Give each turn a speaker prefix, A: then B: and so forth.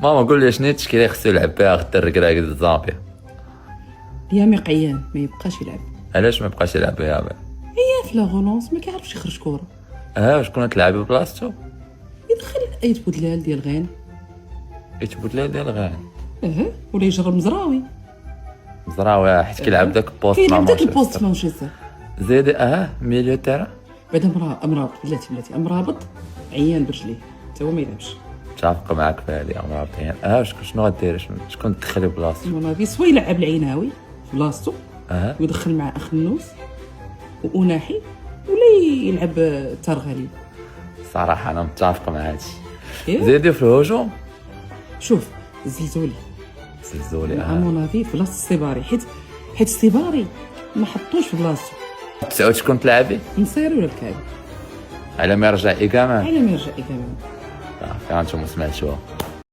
A: ماما قول لي شنو التشكيله خصو يلعب بها غدا الركراك ديال الزامبيا؟
B: يا مقيان ما يبقاش يلعب.
A: علاش ما بقاش يلعب بها؟
B: عيان في لاغونونس ما كيعرفش يخرج كره.
A: شكون تلعبي ببلاصتو؟
B: يدخل اي بودلال ديال غين.
A: يتبدل ديال الغان
B: ولا يجرب مزراوي.
A: مزراوي حيت كيلعب داك البوست
B: كيلعب داك
A: مانشستر.
B: البوست مانشستر.
A: زيد ميليو تيرا.
B: بعدا امرابط بلاتي امرابط عيان برجليه حتى هو ما يلعبش.
A: متفق معاك في هذه امرابطين. شنو غدير؟ شكون تدخلي بلاصتو؟
B: منافي سوا يلعب العيناوي في بلاصتو ويدخل مع اخنوس وأناحي ولا يلعب ترغلي.
A: صراحه انا متفق مع هادشي.
B: إيه؟
A: زيدي في الهجوم.
B: شوف الزلزولي
A: زلزولي
B: منافي في بلاصه السيباري حيت السيباري ما حطوش في بلاصتو.
A: تسعود شكون تلعبي؟
B: نصيري ولا الكعبي
A: على ما يرجع إيكامان.
B: على ما يرجع إيكامان.
A: فهمتوا ما سمعتوها.